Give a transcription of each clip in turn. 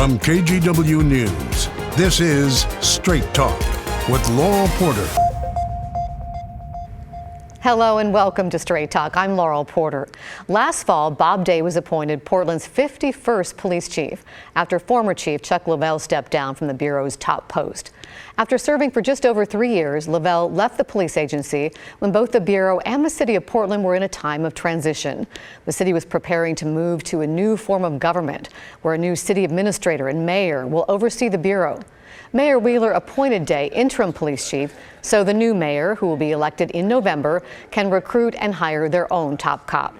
From KGW News, this is Straight Talk with Laurel Porter. Hello and welcome to Straight Talk. I'm Laurel Porter. Last fall, Bob Day was appointed Portland's 51st police chief after former chief Chuck Lavelle stepped down from the Bureau's top post. After serving for just over 3 years, Lavelle left the police agency when both the Bureau and the city of Portland were in a time of transition. The city was preparing to move to a new form of government where a new city administrator and mayor will oversee the Bureau. Mayor Wheeler appointed Day interim police chief, so the new mayor, who will be elected in November, can recruit and hire their own top cop.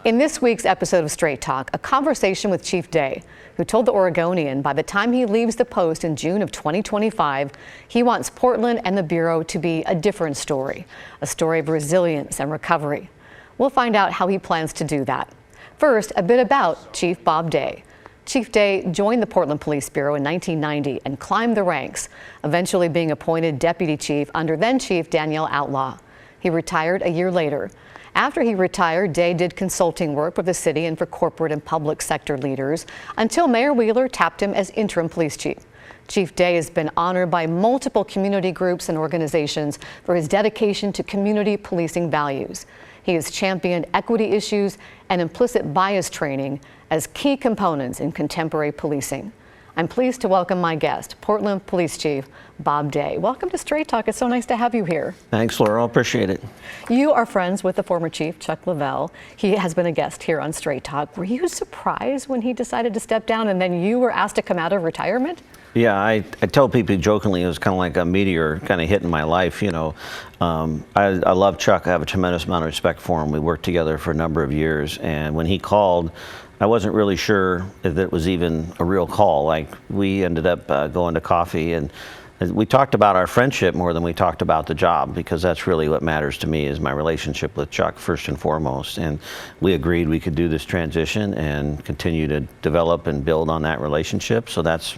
In this week's episode of Straight Talk, a conversation with Chief Day, who told the Oregonian by the time he leaves the post in June of 2025, he wants Portland and the Bureau to be a different story, a story of resilience and recovery. We'll find out how he plans to do that. First, a bit about Chief Bob Day. Chief Day joined the Portland Police Bureau in 1990 and climbed the ranks, eventually being appointed deputy chief under then Chief Danielle Outlaw. He retired a year later. After he retired, Day did consulting work for the city and for corporate and public sector leaders until Mayor Wheeler tapped him as interim police chief. Chief Day has been honored by multiple community groups and organizations for his dedication to community policing values. He has championed equity issues and implicit bias training as key components in contemporary policing. I'm pleased to welcome my guest, Portland Police Chief Bob Day. Welcome to Straight Talk. It's so nice to have you here. Thanks, Laurel. Appreciate it. You are friends with the former chief, Chuck Lavelle. He has been a guest here on Straight Talk. Were you surprised when he decided to step down and then you were asked to come out of retirement? Yeah, I tell people jokingly it was kind of like a meteor kind of hitting my life, you know. I love Chuck. I have a tremendous amount of respect for him. We worked together for a number of years, and when he called, I wasn't really sure if it was even a real call. Like, we ended up going to coffee, and we talked about our friendship more than we talked about the job, because that's really what matters to me, is my relationship with Chuck first and foremost. And we agreed we could do this transition and continue to develop and build on that relationship. So that's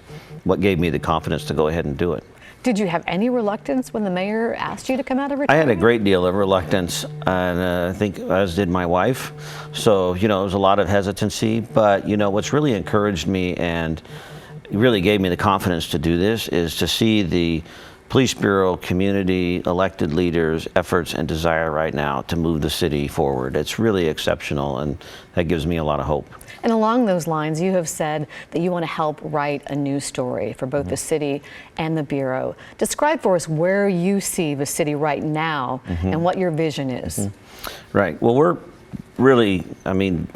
what gave me the confidence to go ahead and do it. Did you have any reluctance when the mayor asked you to come out of retirement? I had a great deal of reluctance, and I think as did my wife. So, you know, it was a lot of hesitancy. But, you know, what's really encouraged me and really gave me the confidence to do this is to see the Police Bureau, community, elected leaders' efforts and desire right now to move the city forward. It's really exceptional, and that gives me a lot of hope. And along those lines, you have said that you want to help write a new story for both the city and the Bureau. Describe for us where you see the city right now and what your vision is. Right. Well, we're really,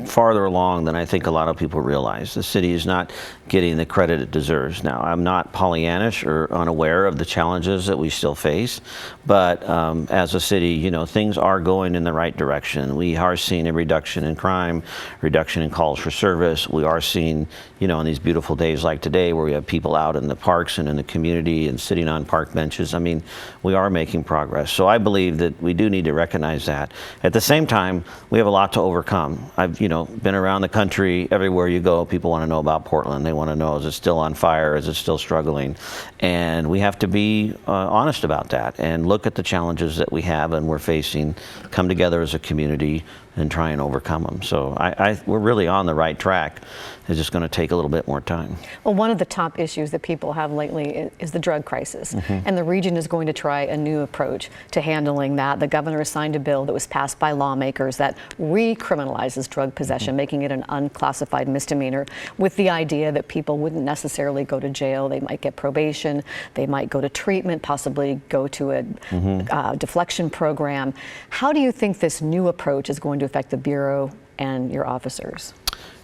farther along than I think a lot of people realize. The city is not getting the credit it deserves. Now, I'm not Pollyannish or unaware of the challenges that we still face, but as a city, you know, things are going in the right direction. We are seeing a reduction in crime, reduction in calls for service. We are seeing, you know, on these beautiful days like today, where we have people out in the parks and in the community and sitting on park benches. I mean, we are making progress. So I believe that we do need to recognize that. At the same time, we have a lot to overcome. I've, you know, been around the country. Everywhere you go, people want to know about Portland. They want to know, is it still on fire? Is it still struggling? And we have to be honest about that and look at the challenges that we have and we're facing, come together as a community and try and overcome them. So we're really on the right track. It's just going to take a little bit more time. Well, one of the top issues that people have lately is the drug crisis. And the region is going to try a new approach to handling that. The governor has signed a bill that was passed by lawmakers that recriminalizes drug possession, making it an unclassified misdemeanor, with the idea that people wouldn't necessarily go to jail. They might get probation, they might go to treatment, possibly go to a deflection program. How do you think this new approach is going to affect the Bureau and your officers?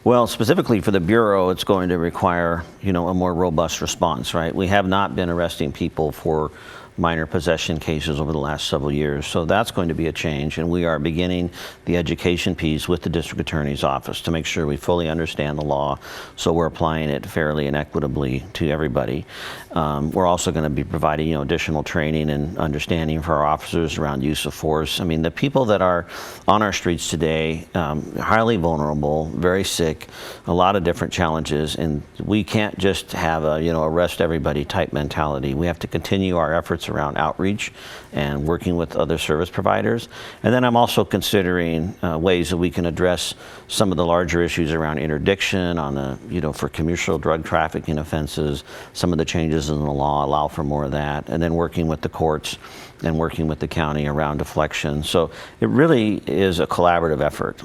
Well, specifically for the Bureau, it's going to require, you know, a more robust response, right? We have not been arresting people for minor possession cases over the last several years. So that's going to be a change, and we are beginning the education piece with the district attorney's office to make sure we fully understand the law, so we're applying it fairly and equitably to everybody. We're also going to be providing, you know, additional training and understanding for our officers around use of force. I mean, the people that are on our streets today, highly vulnerable, very sick, a lot of different challenges, and we can't just have a, you know, arrest everybody type mentality. We have to continue our efforts efforts around outreach and working with other service providers. And then I'm also considering ways that we can address some of the larger issues around interdiction on the, for commercial drug trafficking offenses. Some of the changes in the law allow for more of that. And then working with the courts and working with the county around deflection. So it really is a collaborative effort.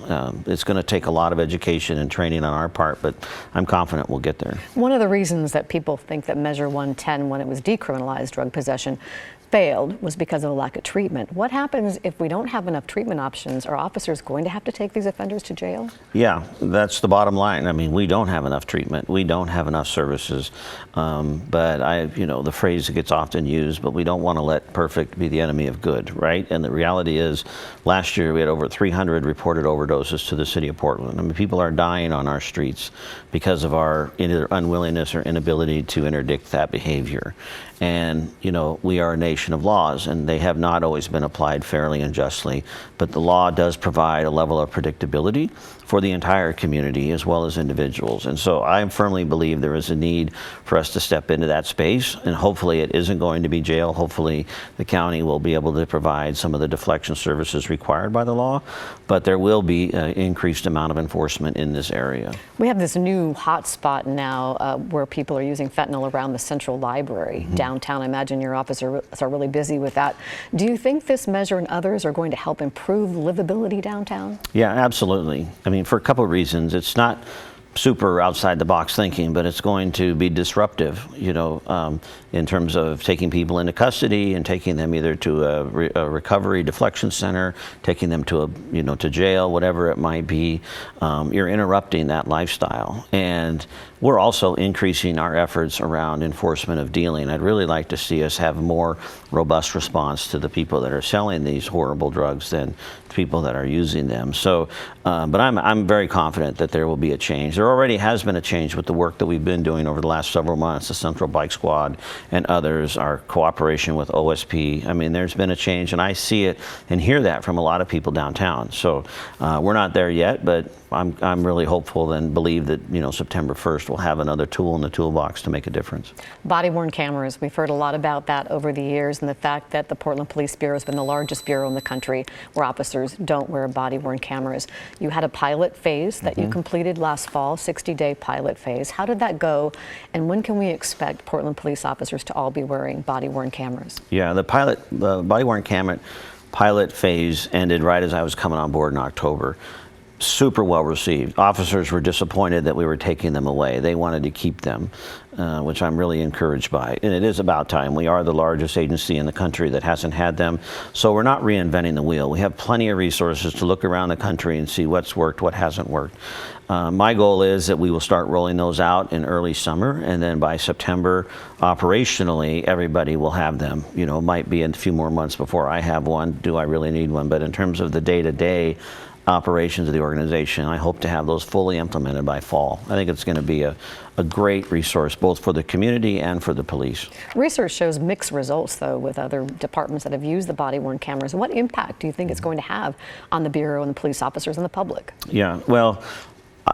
It's going to take a lot of education and training on our part, but I'm confident we'll get there. One of the reasons that people think that Measure 110, when it was decriminalized drug possession, failed was because of a lack of treatment. What happens if we don't have enough treatment options? Are officers going to have to take these offenders to jail? Yeah, that's the bottom line. I mean, we don't have enough treatment. We don't have enough services. But the phrase that gets often used, but we don't want to let perfect be the enemy of good, right? And the reality is, last year we had over 300 reported overdoses to the city of Portland. I mean, people are dying on our streets because of our either unwillingness or inability to interdict that behavior. And, we are a nation of laws, and they have not always been applied fairly and justly. But the law does provide a level of predictability for the entire community as well as individuals. And so I firmly believe there is a need for us to step into that space. And hopefully it isn't going to be jail. Hopefully the county will be able to provide some of the deflection services required by the law. But there will be an increased amount of enforcement in this area. We have this new hot spot now where people are using fentanyl around the Central Library downtown. I imagine your officers are really busy with that. Do you think this measure and others are going to help improve livability downtown? Yeah, absolutely. I mean, for a couple of reasons. It's not super outside the box thinking, but it's going to be disruptive, in terms of taking people into custody and taking them either to a recovery deflection center, taking them to to jail, whatever it might be. You're interrupting that lifestyle. And we're also increasing our efforts around enforcement of dealing. I'd really like to see us have a more robust response to the people that are selling these horrible drugs than people that are using them. So, but I'm very confident that there will be a change. There already has been a change with the work that we've been doing over the last several months, the Central Bike Squad and others, our cooperation with OSP. I mean, there's been a change, and I see it and hear that from a lot of people downtown. So we're not there yet, but I'm really hopeful and believe that September 1st we'll have another tool in the toolbox to make a difference. Body-worn cameras. We've heard a lot about that over the years, and the fact that the Portland Police Bureau has been the largest bureau in the country where officers don't wear body-worn cameras. You had a pilot phase that you completed last fall, 60-day pilot phase. How did that go, and when can we expect Portland police officers to all be wearing body-worn cameras? Yeah, the body-worn camera pilot phase ended right as I was coming on board in October. Super well received. Officers were disappointed that we were taking them away. They wanted to keep them, which I'm really encouraged by. And it is about time. We are the largest agency in the country that hasn't had them. So we're not reinventing the wheel. We have plenty of resources to look around the country and see what's worked, what hasn't worked. My goal is that we will start rolling those out in early summer, and then by September, operationally, everybody will have them. It might be a few more months before I have one. Do I really need one? But in terms of the day-to-day operations of the organization, I hope to have those fully implemented by fall. I think it's going to be a great resource both for the community and for the police. Research shows mixed results, though, with other departments that have used the body-worn cameras. What impact do you think it's going to have on the Bureau and the police officers and the public? Yeah, well,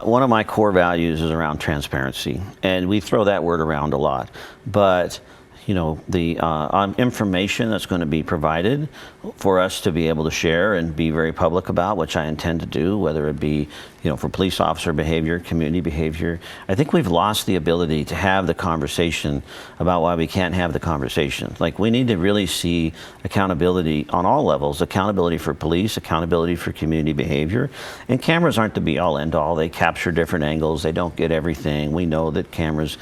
one of my core values is around transparency, and we throw that word around a lot. But the information that's going to be provided for us to be able to share and be very public about, which I intend to do, whether it be, for police officer behavior, community behavior. I think we've lost the ability to have the conversation about why we can't have the conversation. Like, we need to really see accountability on all levels, accountability for police, accountability for community behavior. And cameras aren't the be-all, end-all. They capture different angles. They don't get everything. We know that cameras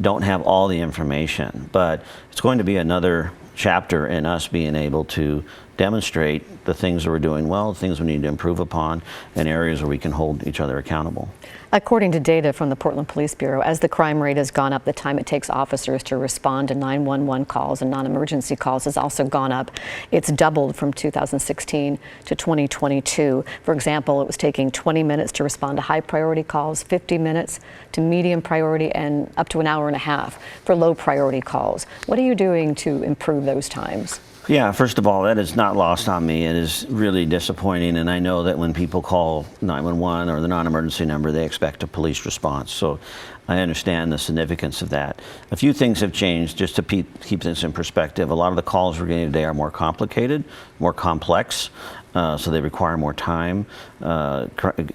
don't have all the information, but it's going to be another chapter in us being able to demonstrate the things that we're doing well, things we need to improve upon, and areas where we can hold each other accountable. According to data from the Portland Police Bureau, as the crime rate has gone up, the time it takes officers to respond to 911 calls and non-emergency calls has also gone up. It's doubled from 2016 to 2022. For example, it was taking 20 minutes to respond to high priority calls, 50 minutes to medium priority, and up to an hour and a half for low priority calls. What are you doing to improve those times? Yeah, first of all, that is not lost on me. It is really disappointing, and I know that when people call 911 or the non-emergency number, they expect a police response. So I understand the significance of that. A few things have changed, just to keep this in perspective. A lot of the calls we're getting today are more complicated, more complex, so they require more time.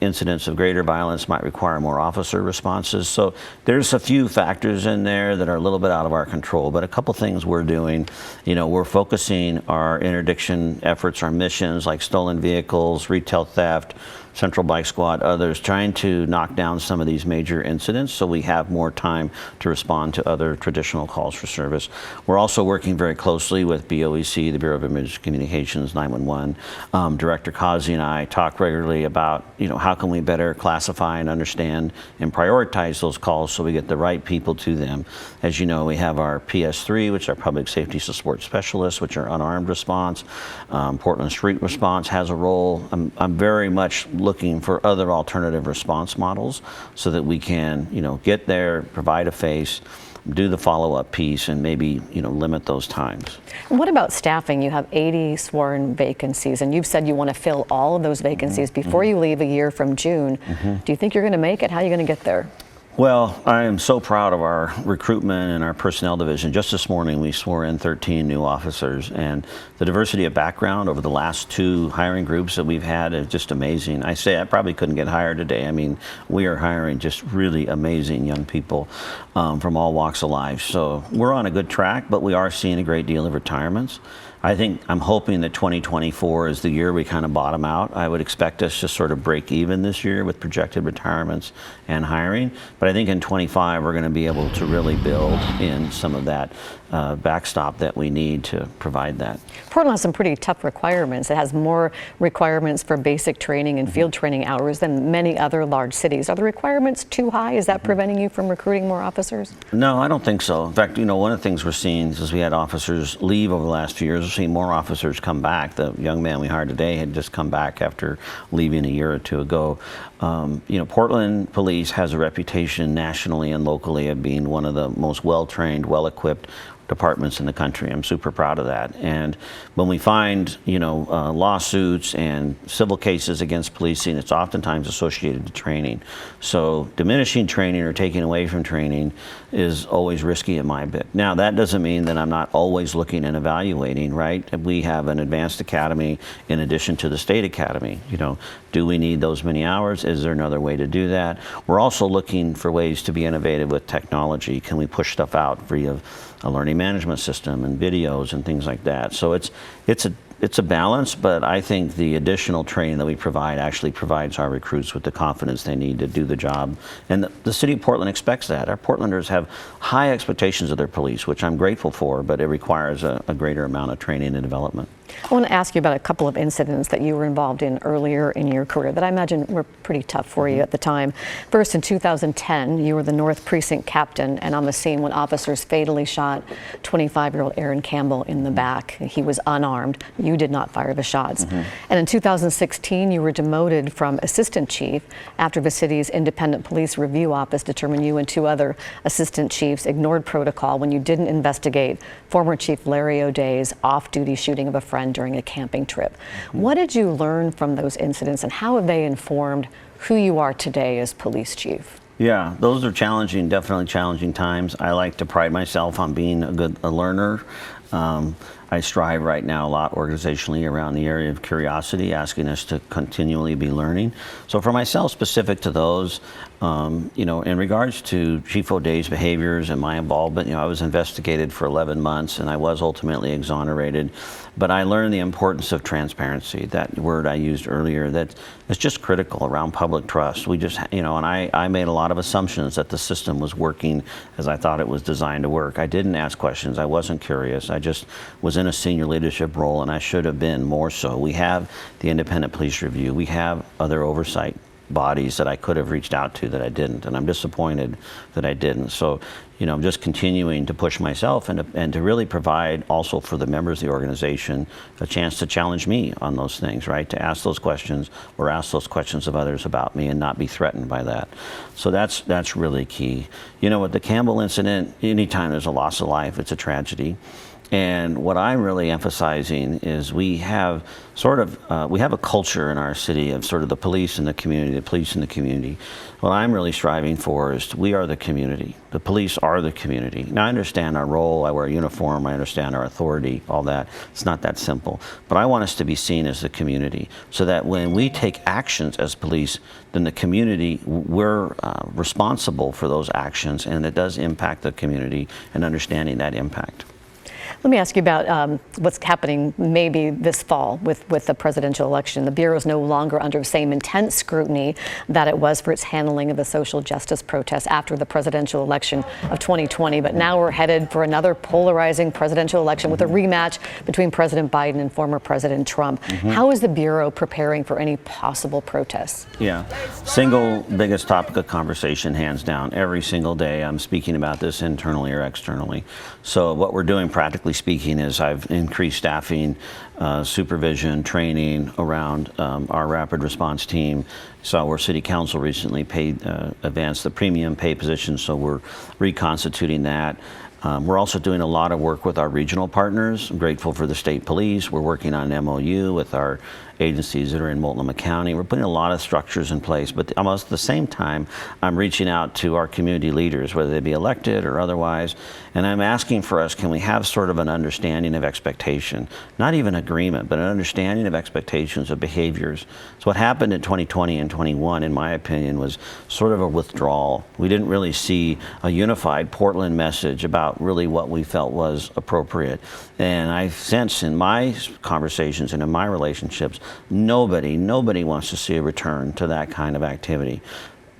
Incidents of greater violence might require more officer responses. So there's a few factors in there that are a little bit out of our control, but a couple things we're doing. We're focusing our interdiction efforts, our missions like stolen vehicles, retail theft, Central Bike Squad, others, trying to knock down some of these major incidents so we have more time to respond to other traditional calls for service. We're also working very closely with BOEC, the Bureau of Emergency Communications, 911. Director Kazi and I talk regularly about, how can we better classify and understand and prioritize those calls so we get the right people to them. As you know, we have our PS3, which are Public Safety Support Specialists, which are unarmed response. Portland Street Response has a role. I'm very much looking for other alternative response models so that we can, get there, provide a face, do the follow-up piece, and maybe, limit those times. And what about staffing? You have 80 sworn vacancies, and you've said you want to fill all of those vacancies before you leave a year from June. Do you think you're going to make it? How are you going to get there? Well, I am so proud of our recruitment and our personnel division. Just this morning, we swore in 13 new officers, and the diversity of background over the last 2 hiring groups that we've had is just amazing. I say I probably couldn't get hired today. I mean, we are hiring just really amazing young people from all walks of life. So we're on a good track, but we are seeing a great deal of retirements. I'm hoping that 2024 is the year we kind of bottom out. I would expect us to sort of break even this year with projected retirements and hiring. But I think in 25, we're going to be able to really build in some of that backstop that we need to provide that. Portland has some pretty tough requirements. It has more requirements for basic training and field training hours than many other large cities. Are the requirements too high? Is that preventing you from recruiting more officers? No, I don't think so. In fact, one of the things we're seeing is we had officers leave over the last few years. We're seeing more officers come back. The young man we hired today had just come back after leaving a year or two ago. Portland Police has a reputation nationally and locally of being one of the most well-trained, well-equipped departments in the country. I'm super proud of that. And when we find, lawsuits and civil cases against policing, it's oftentimes associated to training. So diminishing training or taking away from training is always risky in my book. Now, that doesn't mean that I'm not always looking and evaluating, right? We have an advanced academy in addition to the state academy. Do we need those many hours? Is there another way to do that? We're also looking for ways to be innovative with technology. Can we push stuff out via a learning management system and videos and things like that? So it's a balance, but I think the additional training that we provide actually provides our recruits with the confidence they need to do the job. And the city of Portland expects that. Our Portlanders have high expectations of their police, which I'm grateful for, but it requires a greater amount of training and development. I want to ask you about a couple of incidents that you were involved in earlier in your career that I imagine were pretty tough for you at the time. First, in 2010, you were the North Precinct captain and on the scene when officers fatally shot 25-year-old Aaron Campbell in the back. He was unarmed. You did not fire the shots. And in 2016, you were demoted from assistant chief after the city's independent police review office determined you and 2 other assistant chiefs ignored protocol when you didn't investigate former Chief Larry O'Day's off-duty shooting of a friend during a camping trip. What did you learn from those incidents, and how have they informed who you are today as police chief? Yeah, those are challenging, definitely challenging times. I like to pride myself on being a learner. I strive right now a lot organizationally around the area of curiosity, asking us to continually be learning. So for myself, specific to those, in regards to Chief O'Day's behaviors and my involvement, I was investigated for 11 months and I was ultimately exonerated. But I learned the importance of transparency, that word I used earlier, that is just critical around public trust. We just, and I made a lot of assumptions that the system was working as I thought it was designed to work. I didn't ask questions. I wasn't curious. I just was in a senior leadership role, and I should have been more so. We have the independent police review. We have other oversight bodies that I could have reached out to that I didn't, and I'm disappointed that I didn't. So, I'm just continuing to push myself and to really provide also for the members of the organization a chance to challenge me on those things, right? To ask those questions or ask those questions of others about me and not be threatened by that. So that's really key. With the Campbell incident, anytime there's a loss of life, it's a tragedy. And what I'm really emphasizing is we have a culture in our city of sort of the police in the community, the police in the community. What I'm really striving for is we are the community. The police are the community. Now, I understand our role. I wear a uniform. I understand our authority, all that. It's not that simple. But I want us to be seen as the community so that when we take actions as police, then the community, we're responsible for those actions, and it does impact the community and understanding that impact. Let me ask you about what's happening maybe this fall with the presidential election. The Bureau is no longer under the same intense scrutiny that it was for its handling of the social justice protests after the presidential election of 2020. But now we're headed for another polarizing presidential election with a rematch between President Biden and former President Trump. How is the Bureau preparing for any possible protests? Yeah, single biggest topic of conversation, hands down. Every single day I'm speaking about this internally or externally. So what we're doing practically speaking is I've increased staffing, supervision, training around our rapid response team. So our city council recently advanced the premium pay position, so we're reconstituting that. We're also doing a lot of work with our regional partners. I'm grateful for the state police. We're working on an MOU with our agencies that are in Multnomah County. We're putting a lot of structures in place, but almost at the same time, I'm reaching out to our community leaders, whether they be elected or otherwise, and I'm asking for us, can we have sort of an understanding of expectation? Not even agreement, but an understanding of expectations of behaviors. So what happened in 2020 and 21, in my opinion, was sort of a withdrawal. We didn't really see a unified Portland message about really what we felt was appropriate. And I sense in my conversations and in my relationships, nobody wants to see a return to that kind of activity.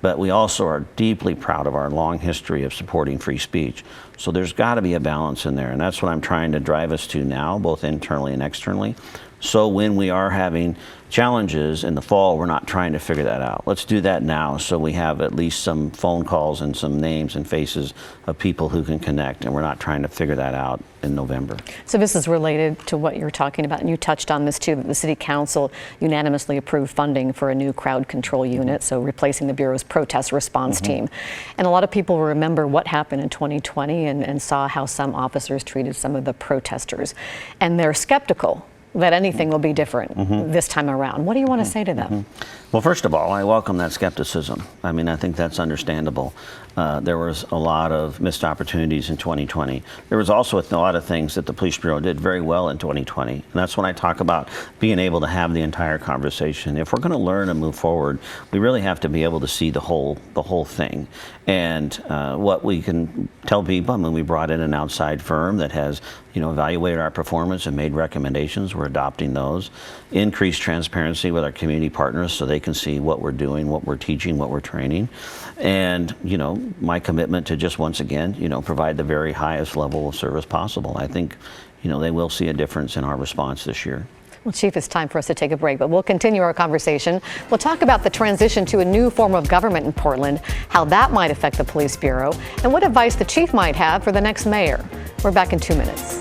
But we also are deeply proud of our long history of supporting free speech. So there's got to be a balance in there, and that's what I'm trying to drive us to now, both internally and externally. So when we are having challenges in the fall, we're not trying to figure that out. Let's do that now so we have at least some phone calls and some names and faces of people who can connect, and we're not trying to figure that out in November. So this is related to what you're talking about, and you touched on this too, that the City Council unanimously approved funding for a new crowd control unit, so replacing the Bureau's protest response team. And a lot of people remember what happened in 2020 and saw how some officers treated some of the protesters. And they're skeptical that anything will be different this time around. What do you want to say to them? Well, first of all, I welcome that skepticism. I mean, I think that's understandable. There was a lot of missed opportunities in 2020. There was also a lot of things that the Police Bureau did very well in 2020. And that's when I talk about being able to have the entire conversation. If we're going to learn and move forward, we really have to be able to see the whole thing. And what we can tell people, I mean, we brought in an outside firm that has, evaluated our performance and made recommendations. We're adopting those. Increased transparency with our community partners so they can see what we're doing, what we're teaching, what we're training. And, my commitment to just once again, provide the very highest level of service possible. I think, they will see a difference in our response this year. Well, Chief, it's time for us to take a break, but we'll continue our conversation. We'll talk about the transition to a new form of government in Portland, how that might affect the Police Bureau, and what advice the Chief might have for the next mayor. We're back in 2 minutes.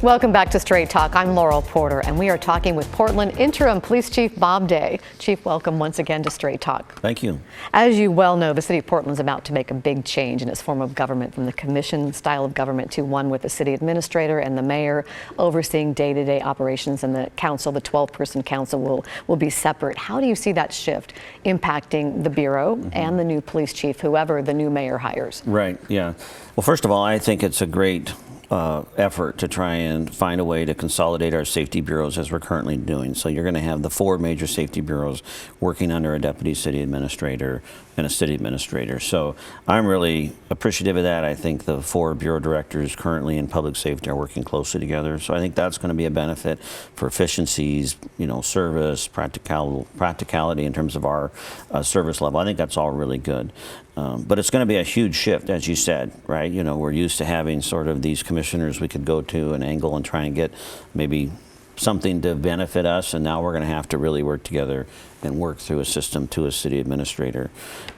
Welcome back to Straight Talk. I'm Laurel Porter, and we are talking with Portland Interim Police Chief Bob Day. Chief, welcome once again to Straight Talk. Thank you. As you well know, the City of Portland is about to make a big change in its form of government, from the commission style of government to one with the city administrator and the mayor overseeing day-to-day operations, and the council, the 12-person council, will be separate. How do you see that shift impacting the Bureau and the new police chief, whoever the new mayor hires? Right, yeah. Well, first of all, I think it's a great effort to try and find a way to consolidate our safety bureaus as we're currently doing. So you're going to have the 4 major safety bureaus working under a deputy city administrator and a city administrator. So I'm really appreciative of that. I think the 4 bureau directors currently in public safety are working closely together. So I think that's going to be a benefit for efficiencies, service, practicality in terms of our service level. I think that's all really good. But it's going to be a huge shift, as you said, right? We're used to having sort of these commissioners we could go to an angle and try and get maybe something to benefit us, and now we're going to have to really work together and work through a system to a city administrator.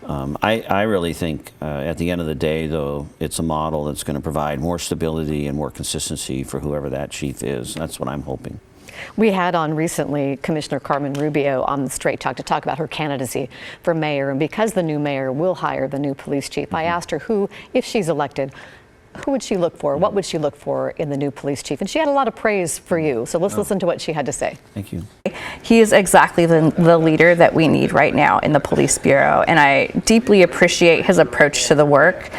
I really think at the end of the day, though, it's a model that's going to provide more stability and more consistency for whoever that chief is. That's what I'm hoping. We had on recently Commissioner Carmen Rubio on the Straight Talk to talk about her candidacy for mayor. And because the new mayor will hire the new police chief, I asked her who, if she's elected, who would she look for? What would she look for in the new police chief? And she had a lot of praise for you. So let's listen to what she had to say. Thank you. He is exactly the leader that we need right now in the police bureau, and I deeply appreciate his approach to the work.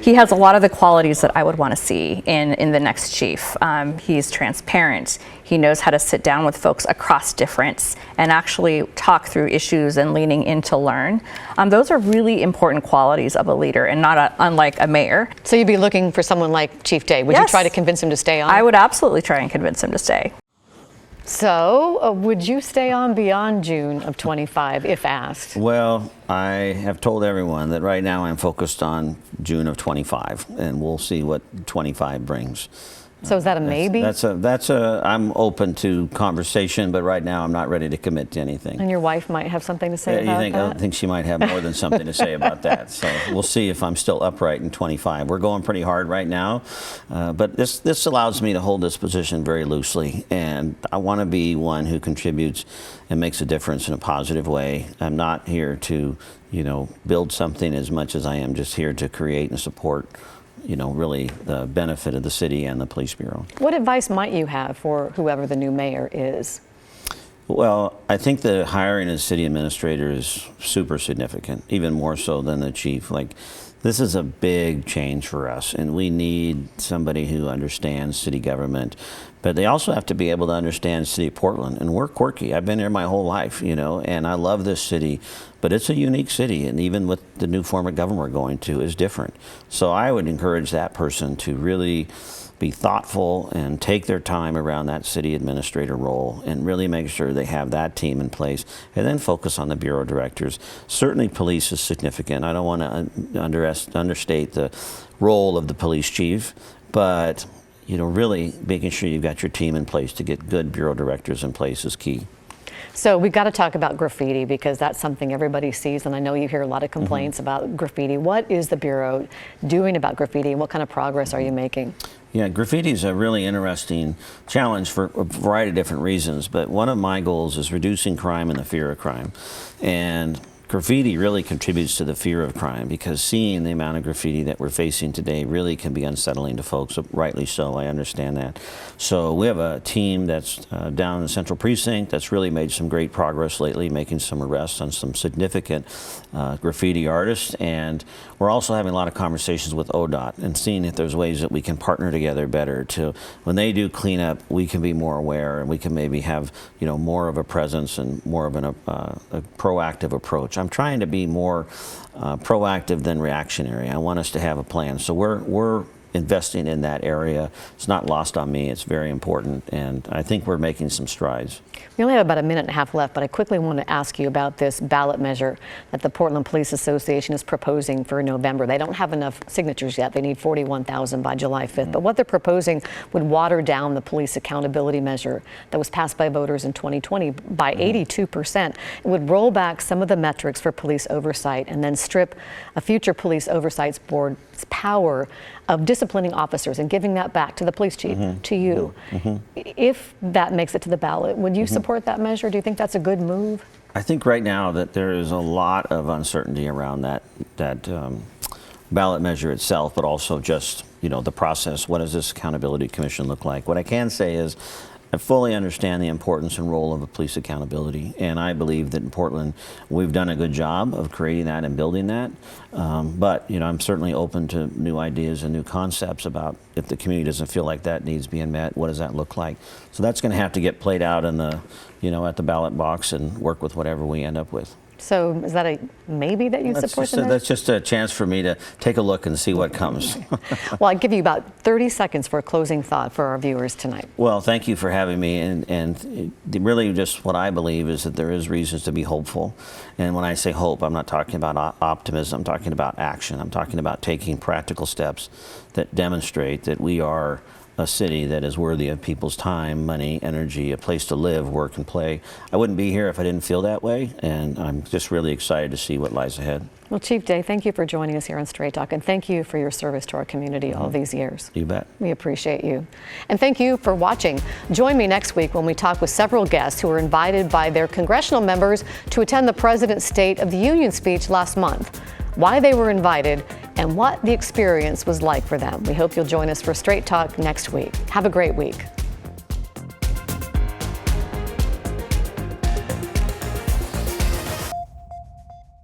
He has a lot of the qualities that I would want to see in the next chief. He's transparent. He knows how to sit down with folks across difference and actually talk through issues and leaning in to learn. Those are really important qualities of a leader, and not unlike a mayor. So you'd be looking for someone like Chief Day. Would you try to convince him to stay on? I would absolutely try and convince him to stay. So would you stay on beyond June of 25 if asked? Well, I have told everyone that right now I'm focused on June of 25, and we'll see what 25 brings. So is that a maybe? I'm open to conversation, but right now I'm not ready to commit to anything. And your wife might have something to say about that? I think she might have more than something to say about that. So we'll see if I'm still upright in 25. We're going pretty hard right now, but this allows me to hold this position very loosely, and I want to be one who contributes and makes a difference in a positive way. I'm not here to, build something as much as I am just here to create and support really the benefit of the city and the police bureau. What advice might you have for whoever the new mayor is? Well, I think the hiring of the city administrator is super significant, even more so than the chief. This is a big change for us, and we need somebody who understands city government, but they also have to be able to understand City of Portland. And we're quirky. I've been here my whole life, and I love this city, but it's a unique city, and even with the new form of government we're going to is different. So I would encourage that person to really be thoughtful and take their time around that city administrator role and really make sure they have that team in place, and then focus on the bureau directors. Certainly police is significant. I don't want to understate the role of the police chief, but really making sure you've got your team in place to get good bureau directors in place is key. So we've got to talk about graffiti, because that's something everybody sees, and I know you hear a lot of complaints about graffiti. What is the Bureau doing about graffiti, and what kind of progress are you making? Yeah, graffiti is a really interesting challenge for a variety of different reasons, but one of my goals is reducing crime and the fear of crime. And graffiti really contributes to the fear of crime, because seeing the amount of graffiti that we're facing today really can be unsettling to folks, rightly so. I understand that. So we have a team that's down in the Central Precinct that's really made some great progress lately, making some arrests on some significant graffiti artists. And we're also having a lot of conversations with ODOT and seeing if there's ways that we can partner together better to, when they do cleanup, we can be more aware, and we can maybe have more of a presence and more of a proactive approach. I'm trying to be more proactive than reactionary. I want us to have a plan. So we're investing in that area. It's not lost on me. It's very important, and I think we're making some strides. We only have about a minute and a half left, but I quickly want to ask you about this ballot measure that the Portland Police Association is proposing for November. They don't have enough signatures yet. They need 41,000 by July 5th. But what they're proposing would water down the police accountability measure that was passed by voters in 2020 by 82%. It would roll back some of the metrics for police oversight and then strip a future police oversight board's power of disciplining officers and giving that back to the police chief, to you. If that makes it to the ballot, would you support that measure? Do you think that's a good move? I think right now that there is a lot of uncertainty around that ballot measure itself, but also just the process. What does this accountability commission look like? What I can say is I fully understand the importance and role of a police accountability, and I believe that in Portland we've done a good job of creating that and building that. But I'm certainly open to new ideas and new concepts about if the community doesn't feel like that needs being met, what does that look like? So that's going to have to get played out in the, at the ballot box and work with whatever we end up with. So is that a maybe that you support the measure? That's just a chance for me to take a look and see what comes. Well, I'd give you about 30 seconds for a closing thought for our viewers tonight. Well, thank you for having me. And really just what I believe is that there is reasons to be hopeful. And when I say hope, I'm not talking about optimism. I'm talking about action. I'm talking about taking practical steps that demonstrate that we are a city that is worthy of people's time, money, energy, a place to live, work, and play. I wouldn't be here if I didn't feel that way, and I'm just really excited to see what lies ahead. Well, Chief Day, thank you for joining us here on Straight Talk, and thank you for your service to our community all these years. You bet. We appreciate you. And thank you for watching. Join me next week when we talk with several guests who were invited by their congressional members to attend the President's State of the Union speech last month, why they were invited, and what the experience was like for them. We hope you'll join us for Straight Talk next week. Have a great week.